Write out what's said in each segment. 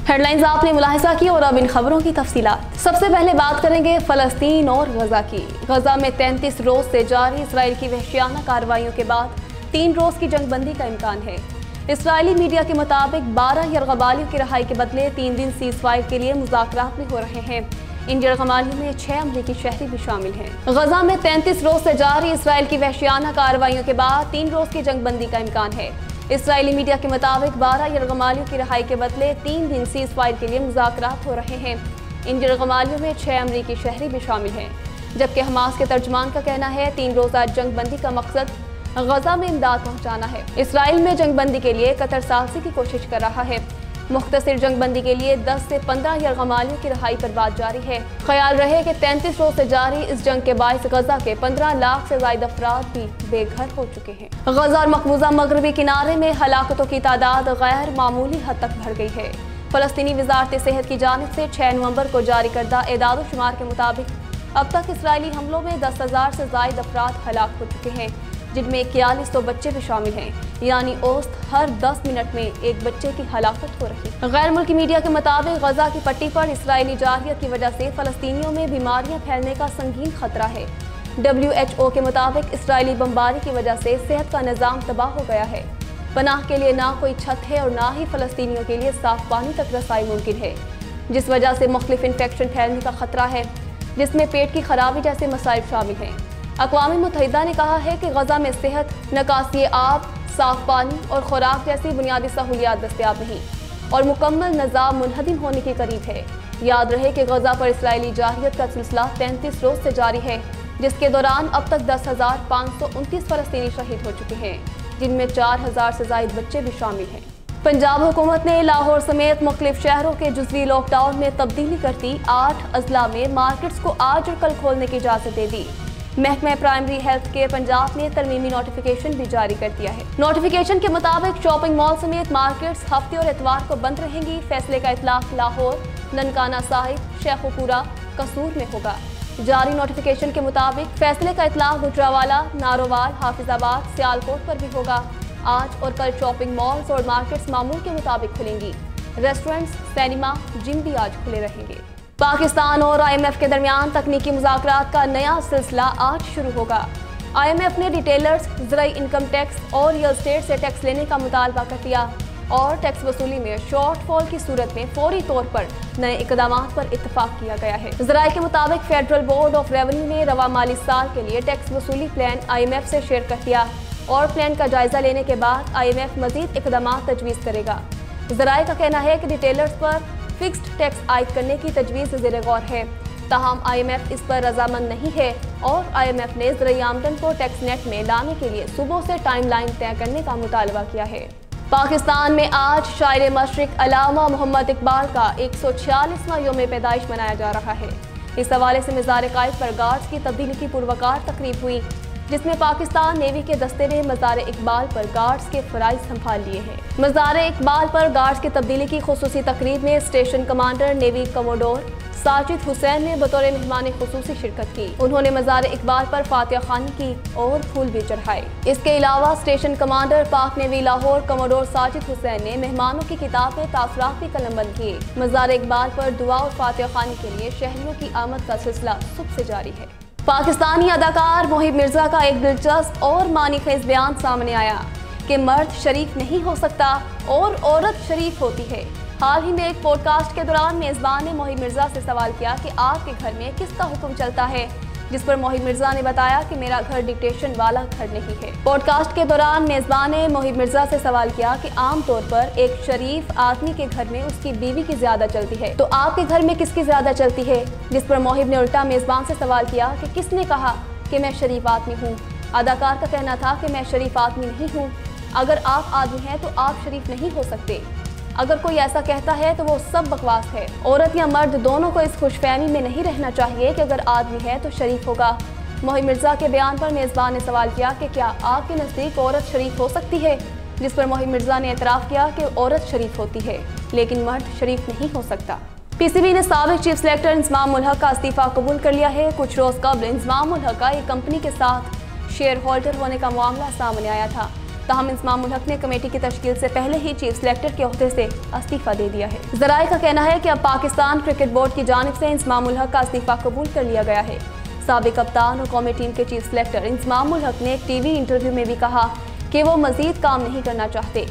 Headlines आपने मुलाहिजा की और अब इन खबरों की तफसीलात। सबसे पहले बात करेंगे फलस्तीन और गजा की। गजा में 33 रोज से जारी इसराइल की वहशियाना कार्रवाइयों के बाद 3 रोज की जंगबंदी का इम्कान है। इसराइली मीडिया के मुताबिक 12 यरगबालियों की रहाई के बदले 3 दिन सीज फायर के लिए मुज़ाकरात भी हो रहे हैं। इन यरगबालियों में 6 अमरीकी शहरी भी शामिल हैं। गजा में 33 रोज से जारी इसराइल की वहशियाना कार्रवाइयों के बाद 3 रोज की जंगबंदी का इम्कान है। इसराइली मीडिया के मुताबिक 12 यरगमालियों की रहाई के बदले 3 दिन सीज फायर के लिए मुज़ाकरात हो रहे हैं। इन यरगमालियों में 6 अमरीकी शहरी भी शामिल हैं, जबकि हमास के तर्जुमान का कहना है 3 रोज़ा जंगबंदी का मकसद गजा में इमदाद पहुंचाना है। इसराइल में जंगबंदी के लिए कतर सालसी की कोशिश कर रहा है। मुख्तसर जंगबंदी के लिए 10 से 15 यरगमालियों की रहाई पर बात जारी है। ख्याल रहे कि 33 रोज से जारी इस जंग के बायस गजा के 15 लाख से ज्यादा अफराद भी बेघर हो चुके हैं। गजा और मकबूजा मगरबी किनारे में हलाकतों की तादाद गैर मामूली हद तक बढ़ गई है। फलस्तीनी वजारत सेहत की जानिब से 6 नवंबर को जारी करदा एदाद शुमार के मुताबिक अब तक इसराइली हमलों में 10,000 से ज्यादा अफराद हलाक हो चुके हैं, जिनमें 41 बच्चे भी शामिल हैं, यानी औसत हर 10 मिनट में एक बच्चे की हलाकत हो रही है। गैर मुल्की मीडिया के मुताबिक गजा की पट्टी पर इसराइली जारहियत की वजह से फलस्तीनियों में बीमारियां फैलने का संगीन खतरा है। WHO के मुताबिक इसराइली बमबारी की वजह से सेहत का निज़ाम तबाह हो गया है। पनाह के लिए ना कोई छत है और ना ही फलस्तीनियों के लिए साफ पानी तक रसाई मुमकिन है, जिस वजह से मुख्तलिफ इन्फेक्शन फैलने का खतरा है, जिसमें पेट की खराबी जैसे मसाइल शामिल हैं। अक़वाम मुत्तहिदा ने कहा है कि गजा में सेहत, निकासी आब, साफ पानी और खुराक जैसी बुनियादी सहूलियात दस्तयाब नहीं और मुकम्मल निज़ाम मुनहदिम होने के करीब है। याद रहे कि गजा पर इसराइली जारहियत का सिलसिला 33 रोज से जारी है, जिसके दौरान अब तक 10,529 फलस्तीनी शहीद हो चुके हैं, जिनमें 4,000 से ज़ायद बच्चे भी शामिल हैं। पंजाब हुकूमत ने लाहौर समेत मुख्तलिफ शहरों के जुज़वी लॉकडाउन में तब्दीली करती 8 अजला में मार्केट्स को आज और कल खोलने की इजाज़त दे दी। महकमा प्राइमरी हेल्थ केयर पंजाब ने तरमीमी नोटिफिकेशन भी जारी कर दिया है। नोटिफिकेशन के मुताबिक शॉपिंग मॉल समेत मार्केट्स हफ्ते और इतवार को बंद रहेंगी। फैसले का इतलाक लाहौर, ननकाना साहिब, शेखुपुरा, कसूर में होगा। जारी नोटिफिकेशन के मुताबिक फैसले का इतलाक गुजरावाला, नारोवाल, हाफिजाबाद, सियालकोट पर भी होगा। आज और कल शॉपिंग मॉल्स और मार्केट्स मामूल के मुताबिक खुलेंगी। रेस्टोरेंट्स, सिनेमा, जिम भी आज खुले रहेंगे। पाकिस्तान और IMF के दरमियान तकनीकी मुज़ाकरात का नया सिलसिला आज शुरू होगा। IMF ने रिटेलर्स, ज़राई इनकम टैक्स और रियल एस्टेट से टैक्स लेने का मुतालबा कर दिया और टैक्स वसूली में शॉर्टफॉल की सूरत में फौरी तौर पर नए इक़दामात पर इत्तफाक किया गया है। ज़राए के मुताबिक फेडरल बोर्ड ऑफ रेवेन्यू ने रवा माली साल के लिए टैक्स वसूली प्लान IMF से शेयर कर दिया और प्लान का जायजा लेने के बाद IMF मजीद इक़दामात तजवीज़ करेगा। ज़राए का कहना है कि रिटेलर्स पर फिक्स्ड टैक्स आयद करने की तजवीज़ ज़ेर गौर है, ताहम IMF इस पर रजामंद नहीं है और IMF ने ज़राई आमदन को टैक्स नेट में लाने के लिए सुबह से टाइम लाइन तय करने का मुतालबा किया है। पाकिस्तान में आज शायर मशरिक अल्लामा मोहम्मद इकबाल का 146वां यौम पैदाइश मनाया जा रहा है। इस हवाले से मज़ार कायद पर गार्ड्स की तब्दीली की पुरवकार तकरीब हुई, जिसमें पाकिस्तान नेवी के दस्ते ने मज़ार इकबाल पर गार्ड्स के फराइज संभाल लिए हैं। मज़ार इकबाल पर गार्ड्स की तब्दीली की खुसूसी तकरीब में station commander navy commodore Sajid Hussain ने बतौर मेहमान खुसूसी शिरकत की। उन्होंने मज़ार इकबाल पर फातिहा खानी की और फूल भी चढ़ाए। इसके अलावा स्टेशन कमांडर पाक नेवी लाहौर कमोडोर साजिद हुसैन ने मेहमानों की किताब में तासुरात भी कलमबंद किए। मज़ार इकबाल पर दुआ और फातिहा खानी के लिए शहरियों की आमद का सिलसिला सुबह से जारी है। पाकिस्तानी अदाकार मोहिब मिर्जा का एक दिलचस्प और मानीखेज बयान सामने आया कि मर्द शरीफ नहीं हो सकता और औरत शरीफ होती है। हाल ही में एक पॉडकास्ट के दौरान मेज़बान ने मोहिब मिर्जा से सवाल किया कि आपके घर में किसका हुक्म चलता है, जिस पर मोहिब मिर्जा ने बताया कि मेरा घर डिक्टेशन वाला घर नहीं है। पॉडकास्ट के दौरान मेज़बान ने मोहिब मिर्जा से सवाल किया कि आम तौर पर एक शरीफ आदमी के घर में उसकी बीवी की ज्यादा चलती है, तो आपके घर में किसकी ज्यादा चलती है, जिस पर मोहिब ने उल्टा मेज़बान से सवाल किया कि किसने कहा कि मैं शरीफ आदमी हूँ। अदाकार का कहना था कि मैं शरीफ आदमी नहीं हूँ। अगर आप आदमी हैं तो आप शरीफ नहीं हो सकते। अगर कोई ऐसा कहता है तो वो सब बकवास है। औरत या मर्द दोनों को इस खुशफहमी में नहीं रहना चाहिए कि अगर आदमी है तो शरीफ होगा। मोहिब मिर्जा के बयान पर मेज़बान ने सवाल किया कि क्या आपके नज़दीक औरत शरीफ हो सकती है, जिस पर मोहिब मिर्जा ने एतराफ़ किया कि औरत शरीफ होती है लेकिन मर्द शरीफ नहीं हो सकता। PCB ने साबिक चीफ सेलेक्टर इंज़माम उल हक का इस्तीफ़ा कबूल कर लिया है। कुछ रोज़ कबल इंज़माम उल हक का एक कंपनी के साथ शेयर होल्डर होने का मामला सामने आया था। तहम इंजमामुल हक ने कमेटी की तश्कील से पहले ही चीफ सेलेक्टर के ओहदे से इस्तीफा दे दिया है। ज़राए का कहना है कि अब पाकिस्तान क्रिकेट बोर्ड की जानिब से इंजमामुल हक का इस्तीफा कबूल कर लिया गया है। साबिक कप्तान और कौमी टीम के चीफ सेलेक्टर इंजमामुल हक ने एक टीवी इंटरव्यू में भी कहा कि वो मजीद काम नहीं करना चाहते।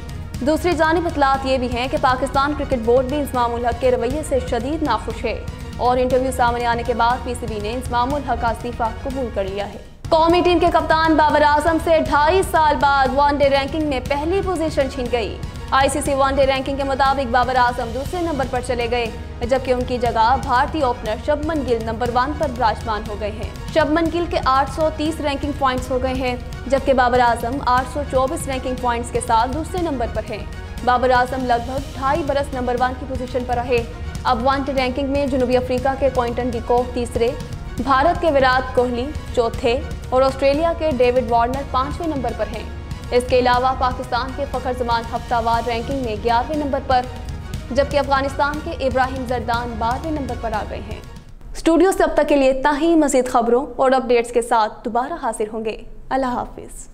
दूसरी जानिब इतलात ये भी हैं कि पाकिस्तान क्रिकेट बोर्ड भी इंजमामुल हक के रवैये से शदीद नाखुश है और इंटरव्यू सामने आने के बाद पीसीबी ने इंजमामुल हक का इस्तीफा कबूल कर लिया है। कौमी टीम के कप्तान बाबर आजम से 2.5 साल बाद वनडे रैंकिंग में पहली पोजीशन छीन गई। आईसीसी वनडे रैंकिंग के मुताबिक बाबर आजम दूसरे नंबर पर चले गए, जबकि उनकी जगह भारतीय ओपनर शुभमन गिल नंबर 1 पर विराजमान हो गए हैं। शुभमन गिल के 830 रैंकिंग पॉइंट्स हो गए हैं, जबकि बाबर आजम 824 रैंकिंग पॉइंट्स के साथ दूसरे नंबर पर हैं। बाबर आजम लगभग 2.5 बरस नंबर 1 की पोजीशन पर रहे। अब वनडे रैंकिंग में जनूबी अफ्रीका के क्विंटन डी कॉक तीसरे, भारत के विराट कोहली चौथे और ऑस्ट्रेलिया के डेविड वार्नर 5वें नंबर पर हैं। इसके अलावा पाकिस्तान के फखर जमान हफ्तावार रैंकिंग में 11वें नंबर पर, जबकि अफगानिस्तान के इब्राहिम जरदान 12वें नंबर पर आ गए हैं। स्टूडियो से अब तक के लिए इतना ही। मज़ीद खबरों और अपडेट्स के साथ दोबारा हाजिर होंगे। अल्लाह हाफिज़।